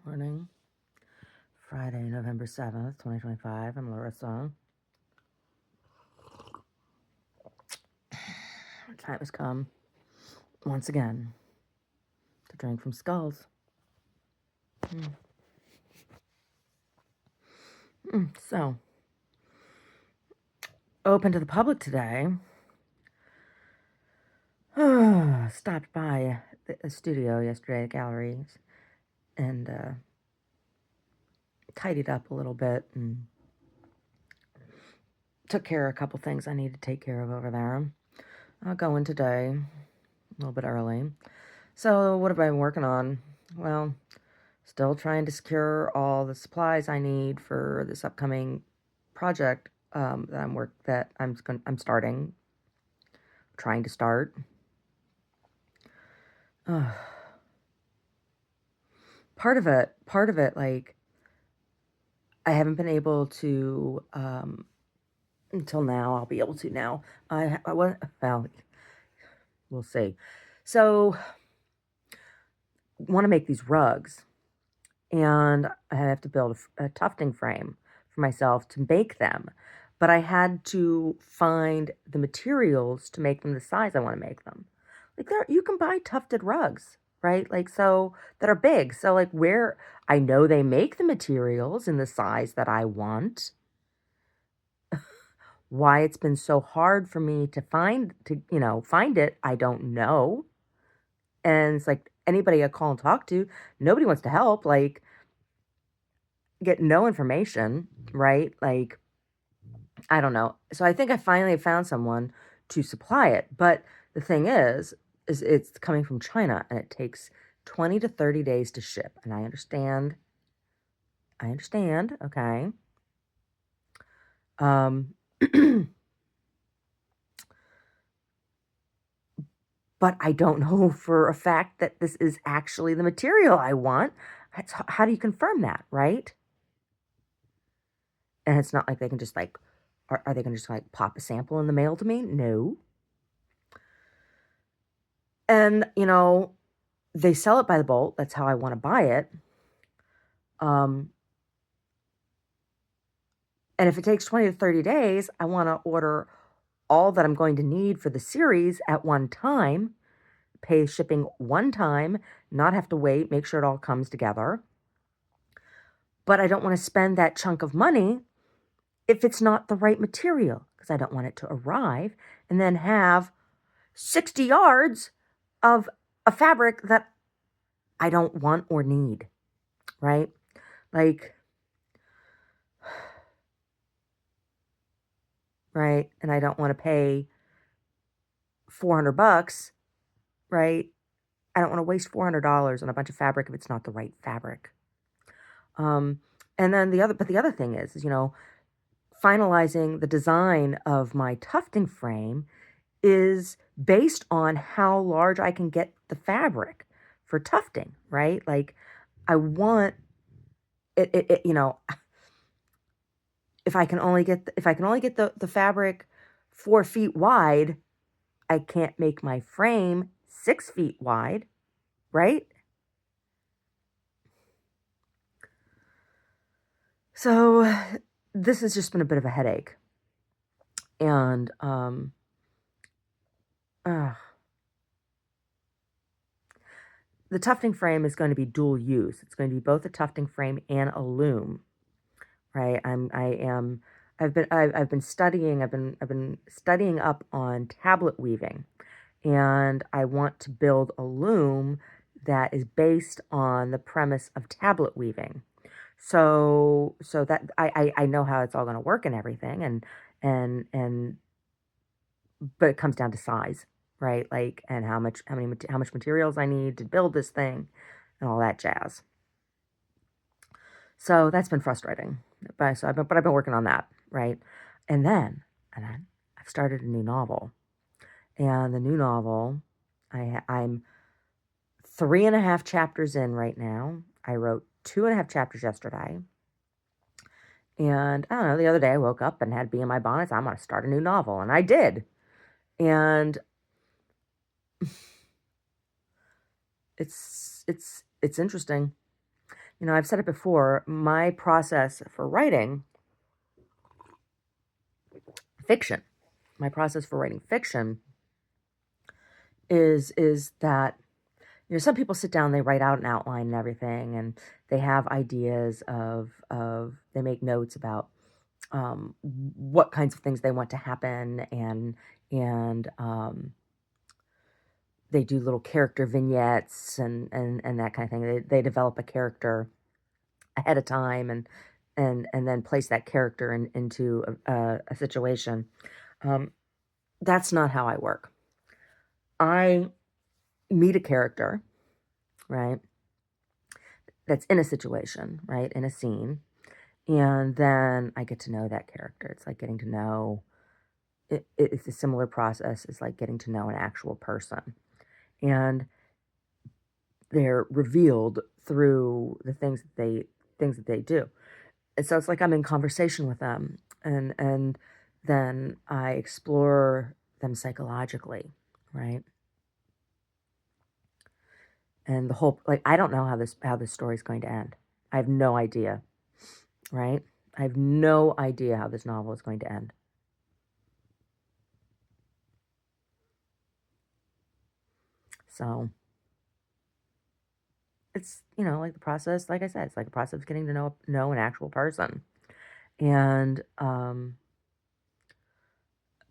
Morning, Friday, November 7th, 2025. I'm Larissa. The time has come, once again, to drink from skulls. So, open to the public today. Stopped by the studio yesterday at galleries and tidied up a little bit and took care of a couple things I need to take care of over there. I'll go in today, a little bit early. So, what have I been working on? Well, still trying to secure all the supplies I need for this upcoming project that I'm trying to start. Part of it, like I haven't been able to until now. I'll be able to now. Well, we'll see. So, want to make these rugs, and I have to build a tufting frame for myself to make them. But I had to find the materials to make them the size I want to make them. Like you can buy tufted rugs, right? Like so that are big. So like where I know they make the materials in the size that I want. Why it's been so hard for me to find it, I don't know. And it's like anybody I call and talk to, nobody wants to help. Like get no information, right? Like, I don't know. So I think I finally found someone to supply it. But the thing is it's coming from China and it takes 20 to 30 days to ship. And I understand. Okay. But I don't know for a fact that this is actually the material I want. How do you confirm that, right? And it's not like they can just like, are they going to just like pop a sample in the mail to me? No. And, they sell it by the bolt. That's how I want to buy it. And if it takes 20 to 30 days, I want to order all that I'm going to need for the series at one time, pay shipping one time, not have to wait, make sure it all comes together. But I don't want to spend that chunk of money if it's not the right material, because I don't want it to arrive and then have 60 yards of a fabric that I don't want or need, right? Like, right? And I don't want to pay $400, right? I don't want to waste $400 on a bunch of fabric if it's not the right fabric. And then the other thing is, finalizing the design of my tufting frame is based on how large I can get the fabric for tufting, right? Like I want it if I can only get the fabric 4 feet wide, I can't make my frame 6 feet wide, right? So this has just been a bit of a headache. And the tufting frame is going to be dual use. It's going to be both a tufting frame and a loom, right? I've been studying up on tablet weaving, and I want to build a loom that is based on the premise of tablet weaving. So that I know how it's all going to work and everything, and but it comes down to size, right? Like, and how much materials I need to build this thing and all that jazz. So that's been frustrating. But I've been working on that, right? And then I've started a new novel. And the new novel, I'm 3.5 chapters in right now. I wrote 2.5 chapters yesterday. And I don't know, the other day I woke up and had bee in my bonnet. I'm going to start a new novel. And I did. And it's interesting I've said it before, my process for writing fiction, my process for writing fiction is that, some people sit down, they write out an outline and everything, and they have ideas of they make notes about what kinds of things they want to happen, and they do little character vignettes and that kind of thing. They develop a character ahead of time, and then place that character into a situation. Um, that's not how I work. I meet a character, right? That's in a situation, right? In a scene. And then I get to know that character. It's like getting to know it's a similar process as like getting to know an actual person. And they're revealed through the things that they do. And so it's like I'm in conversation with them, and then I explore them psychologically, right? And the whole, like, I don't know how this story is going to end. I have no idea, right? I have no idea how this novel is going to end. So it's, like the process, like I said, it's like a process of getting to know an actual person. And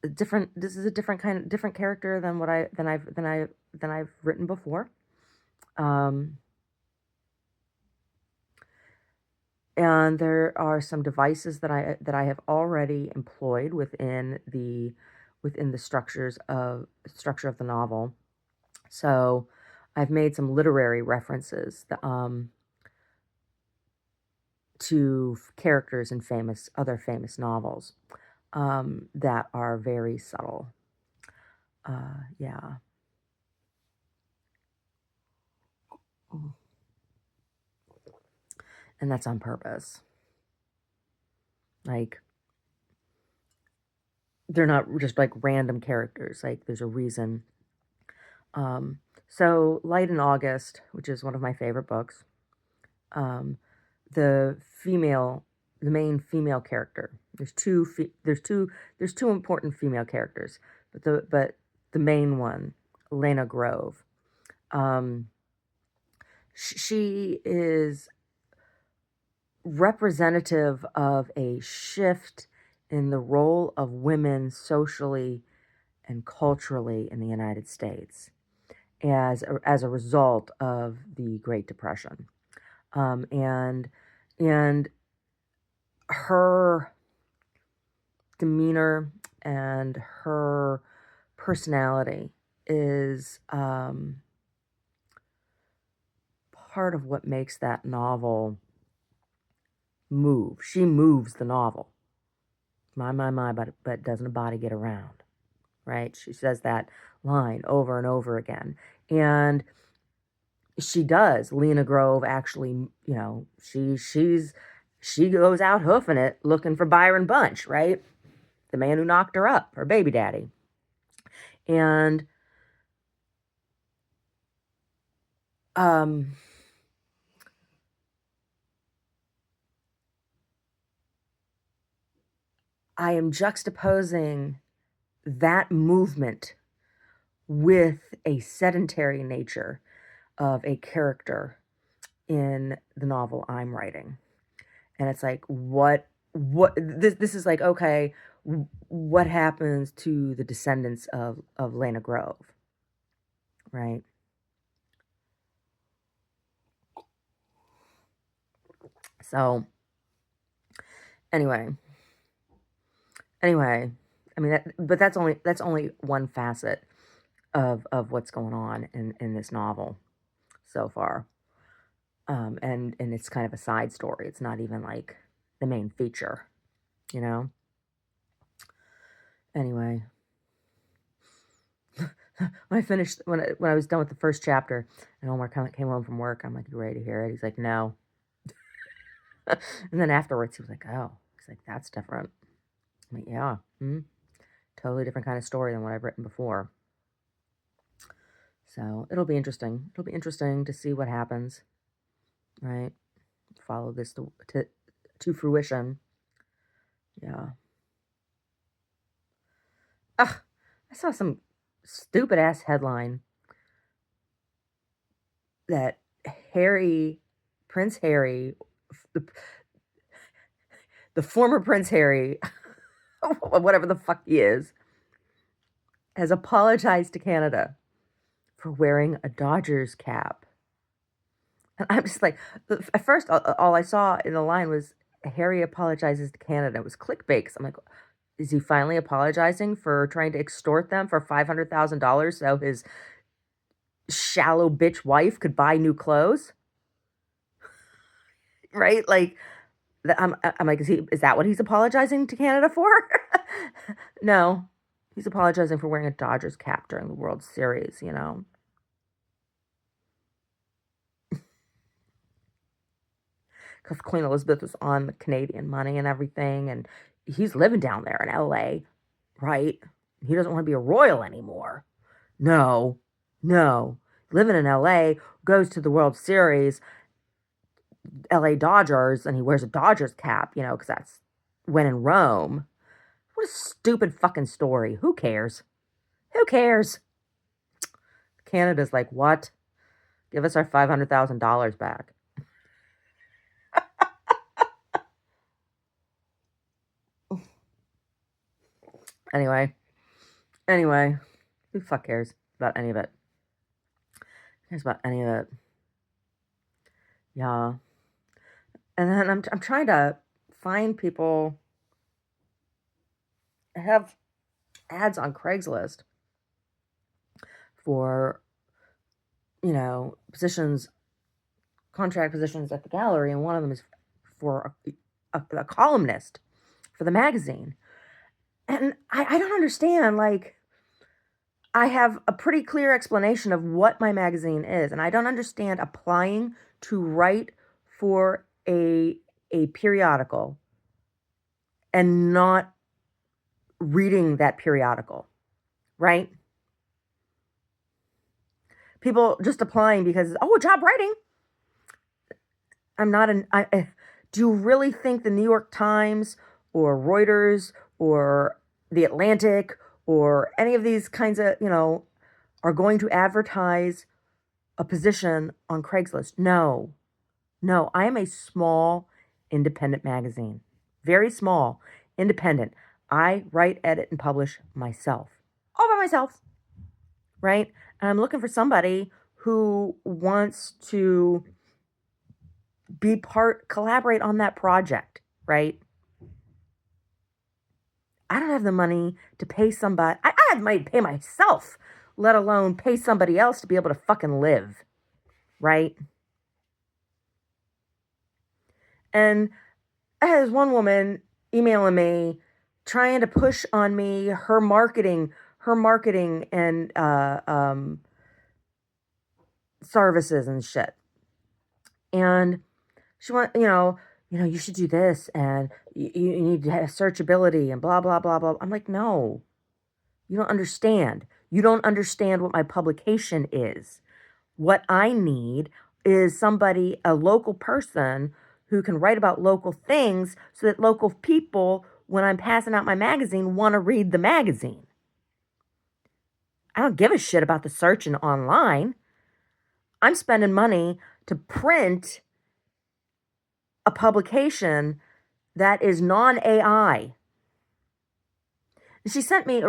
this is a different character than what I than I've written before. Um and there are some devices that I have already employed within the structure of the novel. So I've made some literary references to characters in other famous novels, that are very subtle. Yeah. Mm. And that's on purpose. Like, they're not just like random characters. Like, there's a reason. Um, so Light in August, which is one of my favorite books, um, the female, the main female character. There's two important female characters, but the main one, Lena Grove. Um, she is representative of a shift in the role of women socially and culturally in the United States as a result of the Great Depression. And her demeanor and her personality is part of what makes that novel move. She moves the novel. My, but doesn't a body get around? Right? She says that line over and over again. And she does. Lena Grove actually, she goes out hoofing it looking for Byron Bunch, right? The man who knocked her up, her baby daddy. And um I am juxtaposing that movement with a sedentary nature of a character in the novel I'm writing. And it's like, what this is like, okay, what happens to the descendants of Lena Grove, right? So anyway, anyway, I mean but that's only one facet of what's going on in this novel so far. And it's kind of a side story. It's not even like the main feature, you know. Anyway, when I was done with the first chapter, and Omar came home from work, I'm like, "You ready to hear it?" He's like, "No." And then afterwards, he was like, "Oh," he's like, "That's different." I'm like, "Yeah, totally different kind of story than what I've written before." So it'll be interesting. It'll be interesting to see what happens, right? follow this to fruition. Yeah. Ugh, I saw some stupid ass headline that Prince Harry, the, the former Prince Harry, whatever the fuck he is, has apologized to Canada for wearing a Dodgers cap. And I'm just like, at first, all I saw in the line was Harry apologizes to Canada. It was clickbait. Because I'm like, is he finally apologizing for trying to extort them for $500,000 so his shallow bitch wife could buy new clothes? Right? Like, I'm like, is that what he's apologizing to Canada for? No, he's apologizing for wearing a Dodgers cap during the World Series, you know? Because Queen Elizabeth was on the Canadian money and everything, and he's living down there in LA, right? He doesn't want to be a royal anymore. No, no. Living in LA, goes to the World Series, LA Dodgers, and he wears a Dodgers cap, you know, because that's when in Rome. What a stupid fucking story. Who cares? Who cares? Canada's like, what? Give us our $500,000 back. Anyway, who the fuck cares about any of it? Who cares about any of it? Yeah. And then I'm trying to find people that have ads on Craigslist for, you know, contract positions at the gallery, and one of them is for a columnist for the magazine. And I don't understand, like, I have a pretty clear explanation of what my magazine is, and I don't understand applying to write for a periodical and not reading that periodical, right? People just applying because, oh, job writing. I'm not do you really think the New York Times or Reuters or the Atlantic or any of these kinds of, you know, are going to advertise a position on Craigslist? No. No, I am a small independent magazine. Very small, independent. I write, edit, and publish myself. All by myself. Right? And I'm looking for somebody who wants to collaborate on that project, right? I don't have the money to pay somebody. I have money to pay myself, let alone pay somebody else to be able to fucking live, right? And I had this one woman emailing me, trying to push on me her marketing and services and shit. And she you should do this, and you need to have searchability and blah, blah, blah, blah. I'm like, no, you don't understand. You don't understand what my publication is. What I need is a local person who can write about local things so that local people, when I'm passing out my magazine, want to read the magazine. I don't give a shit about the searching online. I'm spending money to print a publication that is non-AI. She sent me,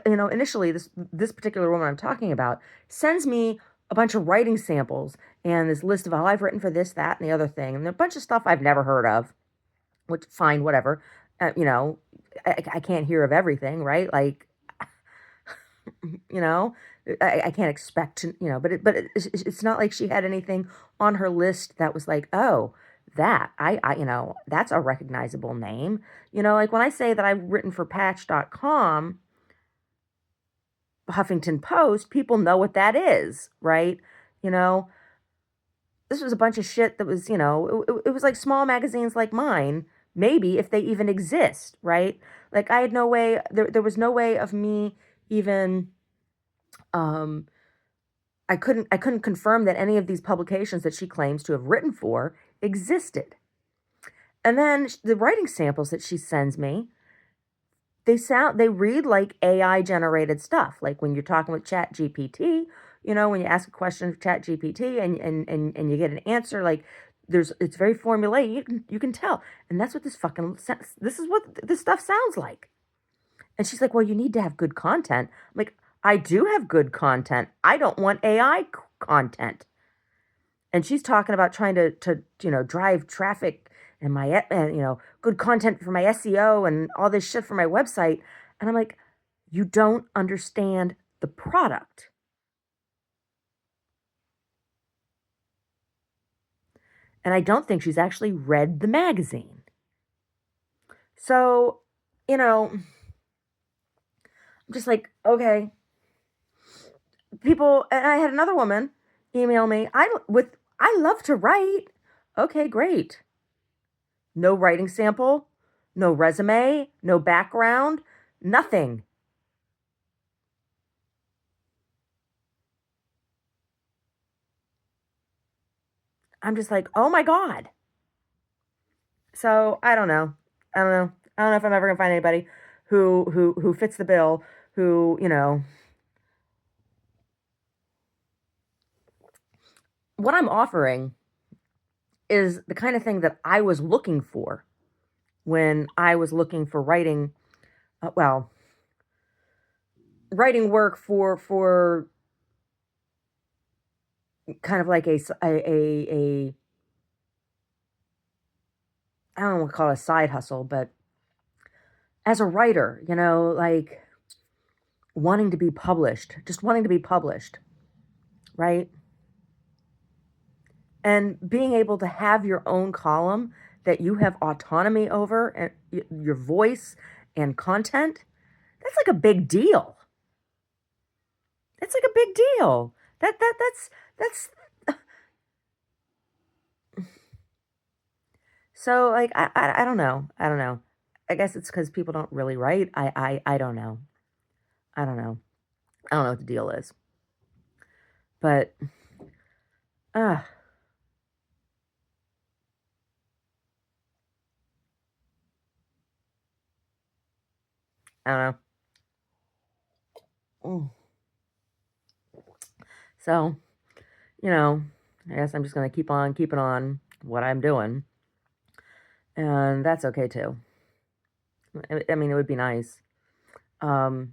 initially, this particular woman I'm talking about sends me a bunch of writing samples and this list of, oh, I've written for this, that, and the other thing, and a bunch of stuff I've never heard of, which, fine, whatever. I can't hear of everything, right? Like, I can't expect to, but it's not like she had anything on her list that was like, oh, that that's a recognizable name. Like when I say that I've written for Patch.com, Huffington Post, people know what that is, right? This was a bunch of shit that was, it was like small magazines like mine, maybe if they even exist, right? Like I had no way, there was no way of me even, I couldn't confirm that any of these publications that she claims to have written for existed. And then the writing samples that she sends me, they read like AI generated stuff. Like when you're talking with Chat GPT, when you ask a question of Chat GPT and you get an answer, like it's very formulaic. You can tell. And that's what this is what this stuff sounds like. And she's like, "Well, you need to have good content." I'm like, "I do have good content. I don't want AI content." And she's talking about trying to drive traffic and good content for my SEO and all this shit for my website. And I'm like, "You don't understand the product." And I don't think she's actually read the magazine. So, I'm just like, okay, people. And I had another woman email me. I love to write. Okay, great. No writing sample, no resume, no background, nothing. I'm just like, oh my God. So I don't know. I don't know. I don't know if I'm ever gonna find anybody who fits the bill, who. What I'm offering is the kind of thing that I was looking for when I was looking for well, writing work for kind of like a I don't want to call it a side hustle, but as a writer, like wanting to be published, just wanting to be published, right? And being able to have your own column that you have autonomy over and your voice and content, that's like a big deal. That's like a big deal. That's so like I don't know. I don't know. I guess it's because people don't really write. I don't know. I don't know. I don't know what the deal is. But uh I don't know. So, you know, I guess I'm just gonna keep on keeping on what I'm doing. And that's okay too. I mean, it would be nice. Um,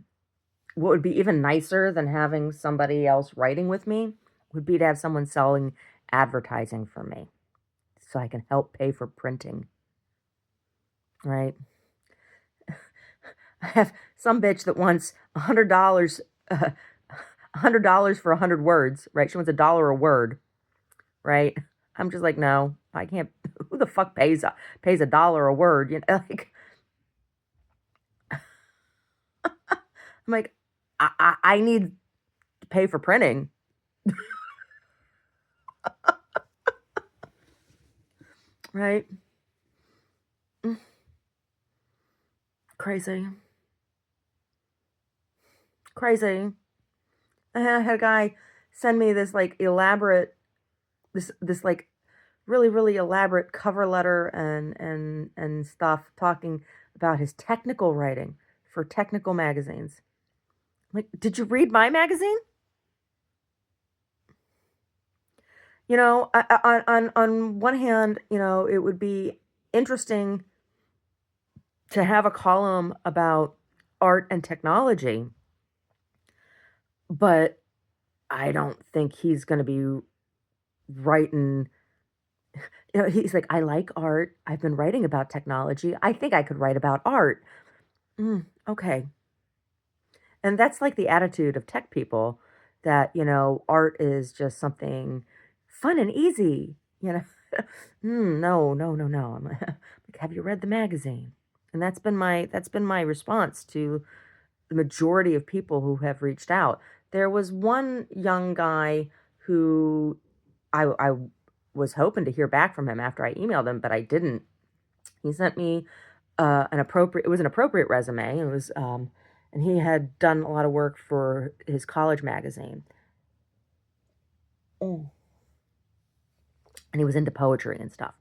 what would be even nicer than having somebody else writing with me would be to have someone selling advertising for me so I can help pay for printing, right? I have some bitch that wants $100, $100 for 100 words, right? She wants $1 a word, right? I'm just like, no, I can't. Who the fuck pays $1 a word? Like I'm like, I need to pay for printing, right? Mm, crazy, crazy. I had a guy send me this like elaborate, this like really really elaborate cover letter and stuff talking about his technical writing for technical magazines. Like, did you read my magazine? On one hand, it would be interesting to have a column about art and technology, but I don't think he's going to be writing. He's like, I like art. I've been writing about technology. I think I could write about art. Okay. And that's like the attitude of tech people that, art is just something fun and easy, No, no, no, no. I'm like, have you read the magazine? And that's been my response to the majority of people who have reached out. There was one young guy who I was hoping to hear back from him after I emailed him, but I didn't. He sent me it was an appropriate resume. And he had done a lot of work for his college magazine. Mm. And he was into poetry and stuff.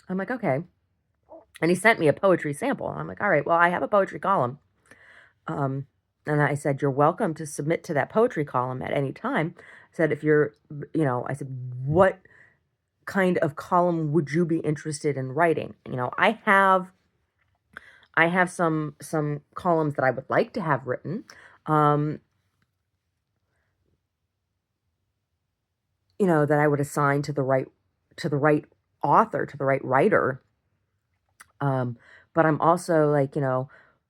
I'm like, okay. And he sent me a poetry sample. And I'm like, all right, well, I have a poetry column. Um, and I said, you're welcome to submit to that poetry column at any time. I said, if you're, I said, what kind of column would you be interested in writing? I have some columns that I would like to have written. Um, that I would assign to the right author, to the right writer. But I'm also like,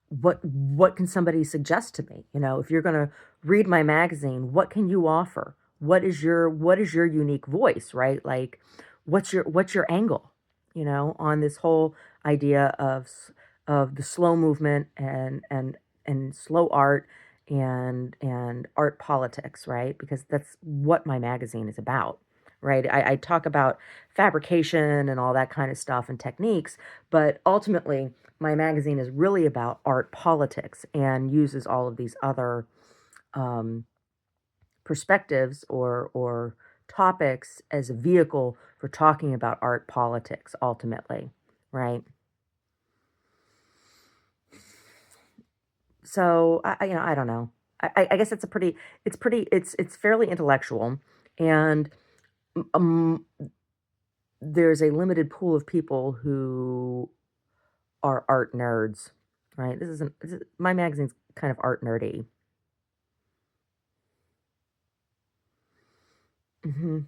what can somebody suggest to me? If you're going to read my magazine, what can you offer? What is your unique voice, right? Like, what's your angle, on this whole idea of the slow movement and slow art and art politics, right? Because that's what my magazine is about, right? I talk about fabrication and all that kind of stuff and techniques, but ultimately, my magazine is really about art politics and uses all of these other um, perspectives or topics as a vehicle for talking about art politics ultimately, right? So I don't know. I guess it's fairly intellectual, and um, there's a limited pool of people who are art nerds, right? My magazine's kind of art nerdy. hmm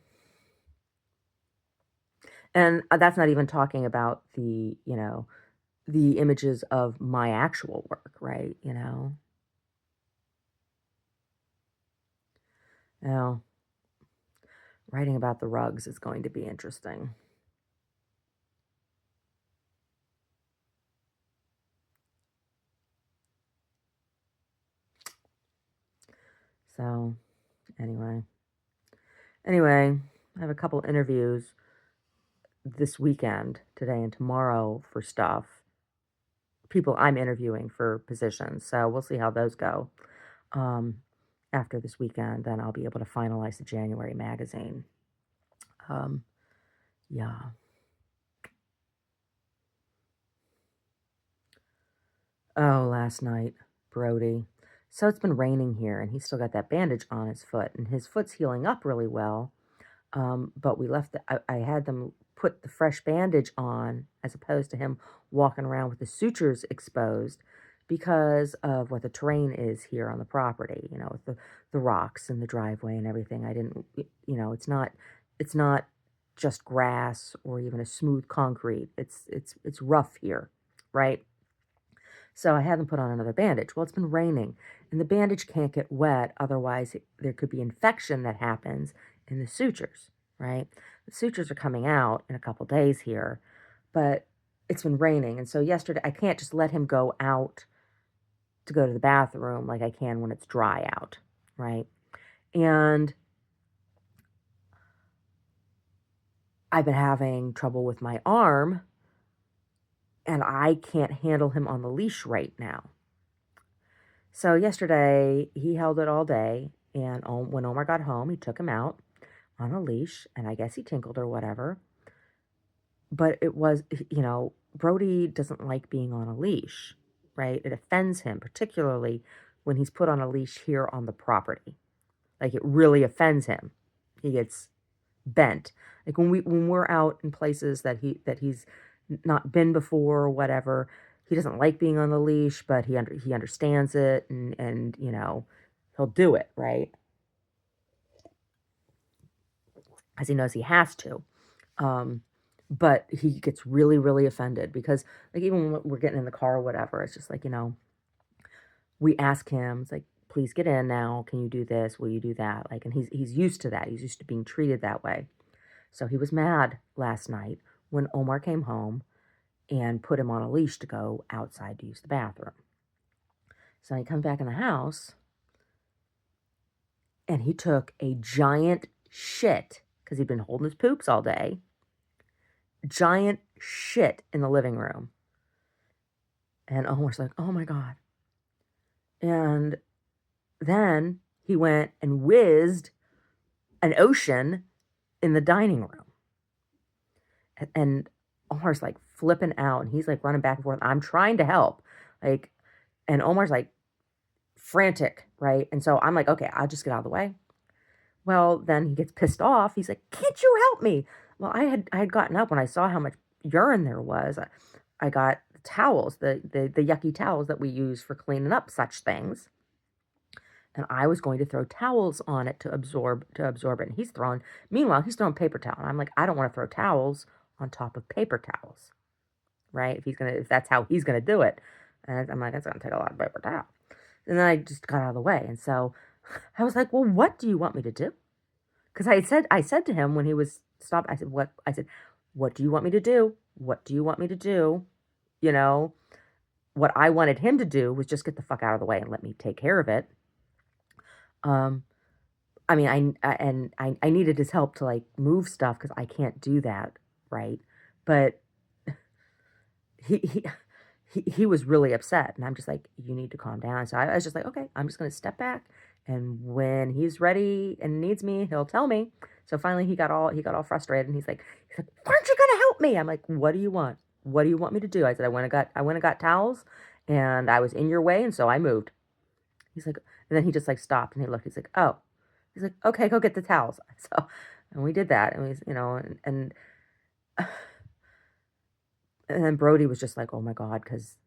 And that's not even talking about the images of my actual work, right? Now, writing about the rugs is going to be interesting. So, anyway, I have a couple interviews this weekend, today and tomorrow for stuff. People I'm interviewing for positions. So we'll see how those go. Um, After this weekend, then I'll be able to finalize the January magazine. Um, yeah. Oh, last night, Brody. So it's been raining here, and he's still got that bandage on his foot, and his foot's healing up really well. But I had them put the fresh bandage on as opposed to him walking around with the sutures exposed because of what the terrain is here on the property, with the rocks and the driveway and everything. I didn't, it's not just grass or even a smooth concrete. It's rough here, right? So I had them put on another bandage. Well, it's been raining, and the bandage can't get wet, otherwise, there could be infection that happens in the sutures, right? The sutures are coming out in a couple days here, but it's been raining. And so yesterday, I can't just let him go out to go to the bathroom like I can when it's dry out, right? And I've been having trouble with my arm, and I can't handle him on the leash right now. So yesterday, he held it all day, and when Omar got home, he took him out on a leash, and I guess he tinkled or whatever. But it was, Brody doesn't like being on a leash, right? It offends him, particularly when he's put on a leash here on the property. Like, it really offends him. He gets bent. Like when we're out in places that he's not been before or whatever, he doesn't like being on the leash, but he understands it, and he'll do it, right? Because he knows he has to. Um, but he gets really, really offended because, like, even when we're getting in the car or whatever, it's just like, we ask him, it's like, please get in now. Can you do this? Will you do that? Like, and he's used to that. He's used to being treated that way. So he was mad last night when Omar came home and put him on a leash to go outside to use the bathroom. So he comes back in the house and he took a giant shit because he'd been holding his poops all day. Giant shit in the living room. And Omar's like, oh my God. And then he went and whizzed an ocean in the dining room. And Omar's like flipping out, and he's like running back and forth. I'm trying to help, like, and Omar's like frantic, right? And so I'm like, okay, I'll just get out of the way. Well, then he gets pissed off. He's like, "Can't you help me?" Well, I had gotten up when I saw how much urine there was. I got the towels, the yucky towels that we use for cleaning up such things, and I was going to throw towels on it to absorb it. And meanwhile, he's throwing paper towel. And I'm like, I don't want to throw towels on top of paper towels, right? If that's how he's gonna do it, and I'm like, that's gonna take a lot of paper towel. And then I just got out of the way, and so I was like, well, what do you want me to do? Because I said to him when he was stopped, I said, what? I said, what do you want me to do? What do you want me to do? You know, what I wanted him to do was just get the fuck out of the way and let me take care of it. Um, I mean, I needed his help to like move stuff because I can't do that, right? But he he he was really upset, and I'm just like, you need to calm down. So I was just like, okay, I'm just gonna step back, and when he's ready and needs me, he'll tell me. So finally, he got all frustrated, and he's like, aren't you gonna help me? I'm like, what do you want? What do you want me to do? I said, I went and got towels, and I was in your way, and so I moved. He's like, and then he just like stopped and he looked. He's like, oh, he's like, okay, go get the towels. So, and we did that, and and then Brody was just like, oh my God, because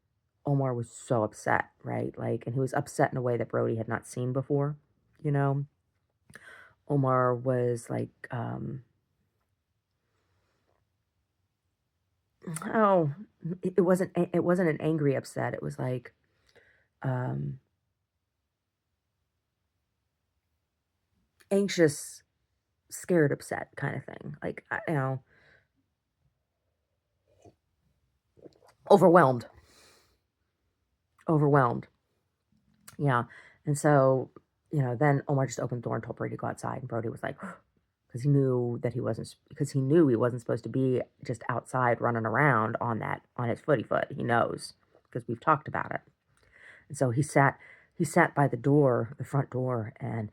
Omar was so upset, right? Like, and he was upset in a way that Brody had not seen before, you know? Omar was like, oh, it wasn't an angry upset. It was like, um, anxious, scared upset kind of thing. Like, overwhelmed, overwhelmed. Yeah. And so, then Omar just opened the door and told Brody to go outside. And Brody was like, because he knew he wasn't supposed to be just outside running around on his footy foot. He knows because we've talked about it. And so he sat by the front door, and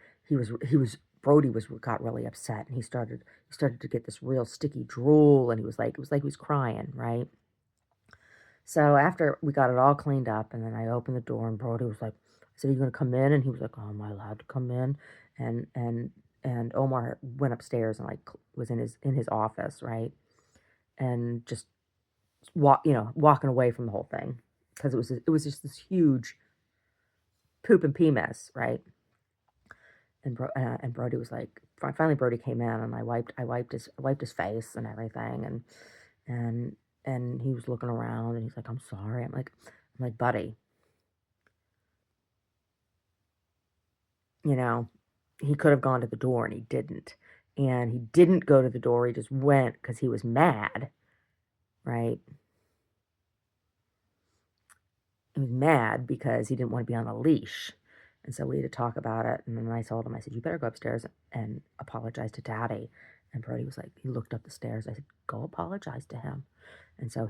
Brody got really upset, and he started to get this real sticky drool, and it was like he was crying, right? So after we got it all cleaned up, and then I opened the door, and Brody was like, I said, "Are you gonna come in?" And he was like, "Oh, am I allowed to come in?" And Omar went upstairs and like was in his office, right? And just walking away from the whole thing because it was just this huge poop and pee mess, right? And Brody was like, finally Brody came in, and I wiped his face and everything, and he was looking around, and he's like, "I'm sorry." I'm like, buddy, you know, he could have gone to the door, and he didn't. And he didn't go to the door. He just went because he was mad, right? He was mad because he didn't want to be on a leash. And so we had to talk about it. And then I told him, I said, you better go upstairs and apologize to Daddy. And Brody was like, he looked up the stairs. I said, go apologize to him. And so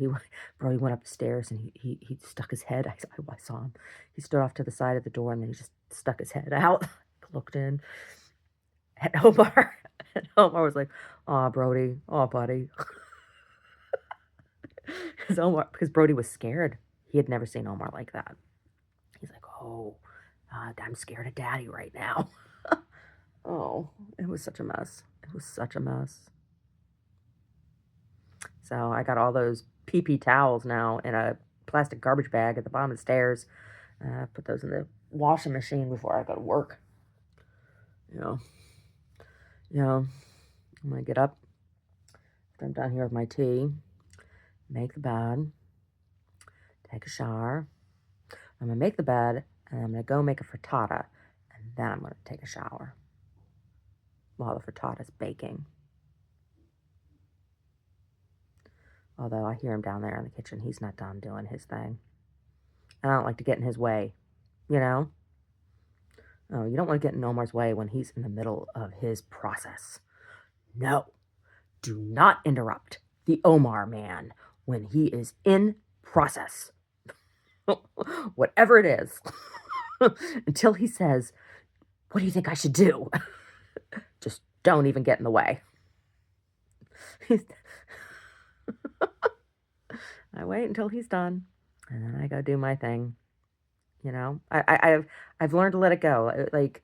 Brody went up the stairs, and he stuck his head. I saw him. He stood off to the side of the door, and then he just stuck his head out, looked in at Omar. And Omar was like, "Oh, Brody, oh, buddy." Because Brody was scared. He had never seen Omar like that. He's like, "Oh, I'm scared of Daddy right now." Oh, it was such a mess. It was such a mess. So I got all those PP towels now in a plastic garbage bag at the bottom of the stairs. Put those in the washing machine before I go to work. You know, I'm gonna get up after I'm done here with my tea, make the bed, take a shower. I'm gonna make the bed, and I'm gonna go make a frittata, and then I'm gonna take a shower while the frittata's baking. Although I hear him down there in the kitchen, he's not done doing his thing. And I don't like to get in his way, you know? Oh, you don't want to get in Omar's way when he's in the middle of his process. No, do not interrupt the Omar man when he is in process. Whatever it is. Until he says, what do you think I should do? Just don't even get in the way. I wait until he's done, and then I go do my thing. You know, I've learned to let it go. Like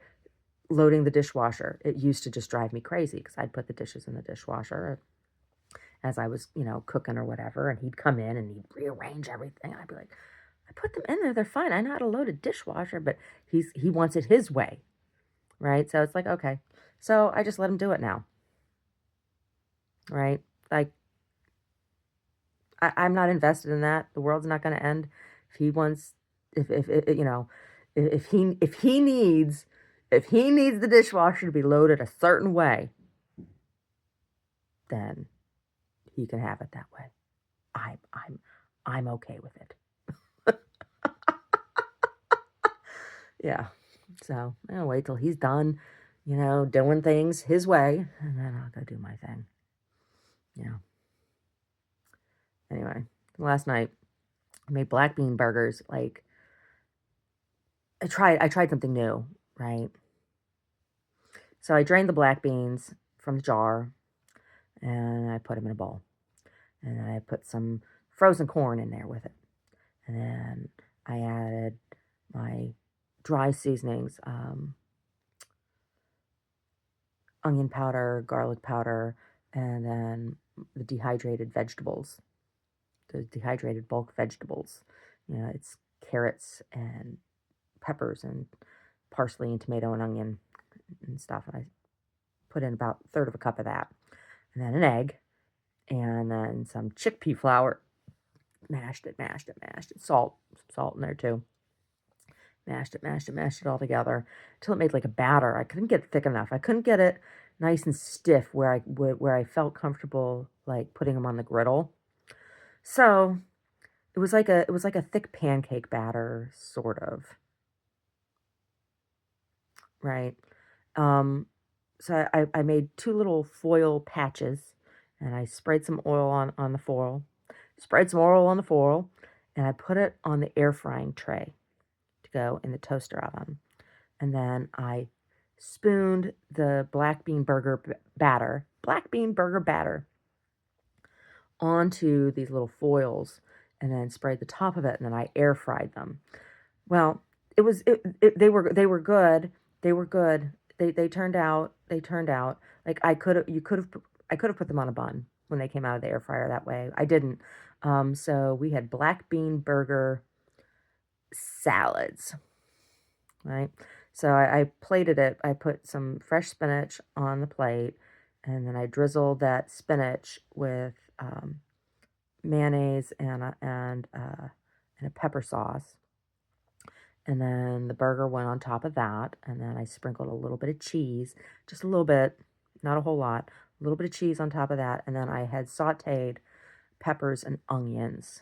loading the dishwasher, it used to just drive me crazy because I'd put the dishes in the dishwasher as I was, cooking or whatever, and he'd come in and he'd rearrange everything. And I'd be like, I put them in there, they're fine. I know how to load a dishwasher, but he wants it his way, right? So it's like, okay. So I just let him do it now, right? Like I'm not invested in that. The world's not going to end. If he wants, if if he needs, if he needs the dishwasher to be loaded a certain way, then he can have it that way. I'm okay with it. Yeah. So I'll wait till he's done, doing things his way, and then I'll go do my thing. Yeah. Anyway, last night I made black bean burgers. Like I tried something new, right? So I drained the black beans from the jar and I put them in a bowl. And then I put some frozen corn in there with it. And then I added my dry seasonings, onion powder, garlic powder, and then the dehydrated vegetables, the dehydrated bulk vegetables. It's carrots and peppers and parsley and tomato and onion and stuff. And I put in about a third of a cup of that. And then an egg, and then some chickpea flour. Mashed it, mashed it, mashed it. Salt, some salt in there too. Mashed it, mashed it, mashed it all together until it made like a batter. I couldn't get it thick enough. I couldn't get it nice and stiff where I felt comfortable like putting them on the griddle. So it was like a thick pancake batter, sort of, right? So I made two little foil patches, and I sprayed some oil on the foil, and I put it on the air frying tray to go in the toaster oven. And then I spooned the black bean burger batter onto these little foils, and then sprayed the top of it, and then I air fried them. Well, they were good. They were good. They turned out like I could have put them on a bun when they came out of the air fryer that way. I didn't. So we had black bean burger salads, right? So I plated it. I put some fresh spinach on the plate, and then I drizzled that spinach with mayonnaise and a pepper sauce. And then the burger went on top of that, and then I sprinkled a little bit of cheese, just a little bit, not a whole lot, a little bit of cheese on top of that, and then I had sautéed peppers, onions,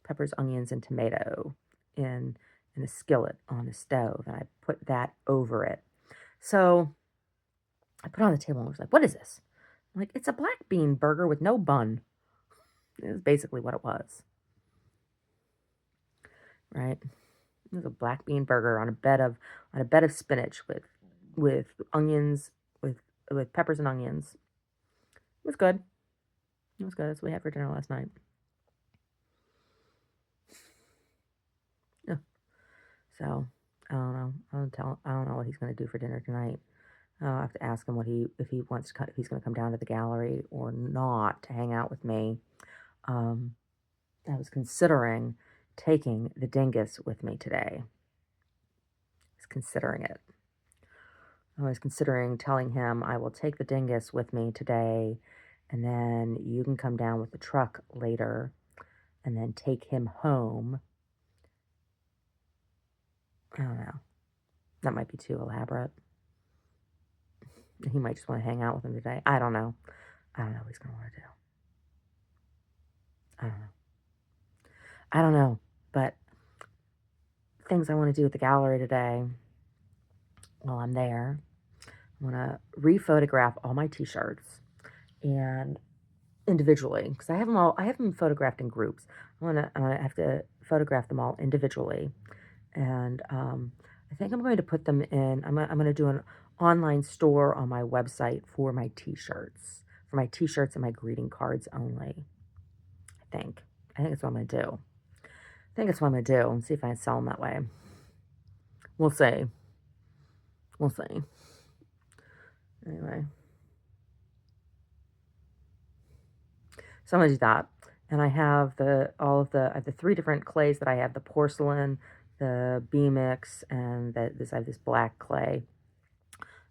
and tomato in a skillet on the stove, and I put that over it. So I put it on the table and was like, "What is this?" I'm like, "It's a black bean burger with no bun." It was basically what it was, right? It was a black bean burger on a bed of spinach with onions with peppers and onions. It was good. It was good. That's what we had for dinner last night. Yeah. So I don't know. I don't know what he's gonna do for dinner tonight. I'll have to ask him if he wants to if he's gonna come down to the gallery or not to hang out with me. Um, I was considering taking the dingus with me today. I was considering it. I was considering telling him I will take the dingus with me today, and then you can come down with the truck later and then take him home. I don't know. That might be too elaborate. He might just want to hang out with him today. I don't know. I don't know what he's going to want to do. I don't know. I don't know. But things I want to do at the gallery today while I'm there, I want to re-photograph all my t-shirts and individually, because I have them photographed in groups. I have to photograph them all individually. And I think I'm going to put them in, I'm going to do an online store on my website for my t-shirts and my greeting cards only, I think. I think that's what I'm going to do. I think that's what I'm going to do and see if I can sell them that way. We'll see. We'll see. Anyway. So I'm going to do that. And I have I have the 3 different clays that I have, the porcelain, the B-mix, and I have this black clay.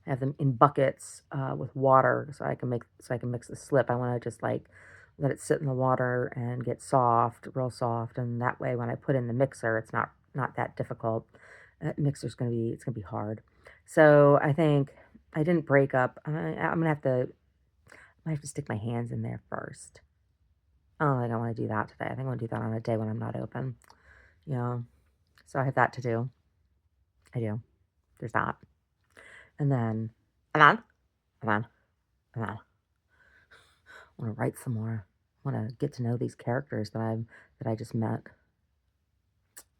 I have them in buckets with water so I can mix the slip. I want to just like let it sit in the water and get soft, real soft, and that way when I put in the mixer, it's not that difficult. It's gonna be hard. So I think I didn't break up. I have to stick my hands in there first. I don't think I want to do that today. I think I want to do that on a day when I'm not open. Yeah. So I have that to do. I do. There's that. And then, and then, and then, and then. I want to write some more. I want to get to know these characters that I just met.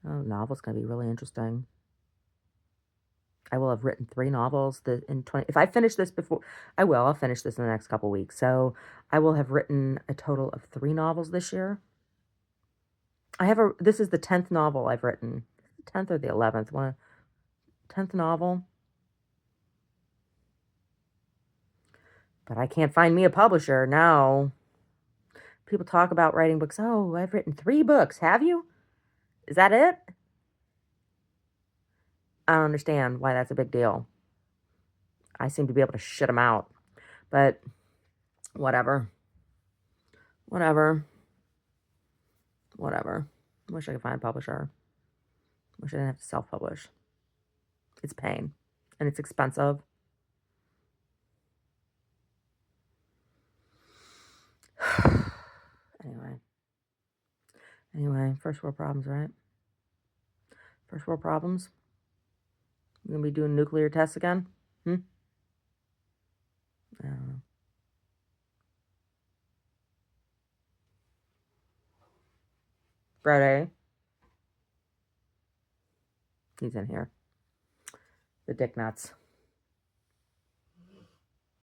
Oh, novel's gonna be really interesting. I will have written 3 novels in 20. If I finish this before, I'll finish this in the next couple weeks. So I will have written a total of 3 novels this year. This is the 10th novel I've written. 10th or the 11th? 10th novel. But I can't find me a publisher. No. People talk about writing books. Oh, I've written 3 books. Have you? Is that it? I don't understand why that's a big deal. I seem to be able to shit them out. But whatever. Whatever. Whatever. Wish I could find a publisher. Wish I didn't have to self-publish. It's pain. And it's expensive. Anyway, first world problems, right? First world problems. We're going to be doing nuclear tests again? I don't know. Friday. He's in here. The dick nuts.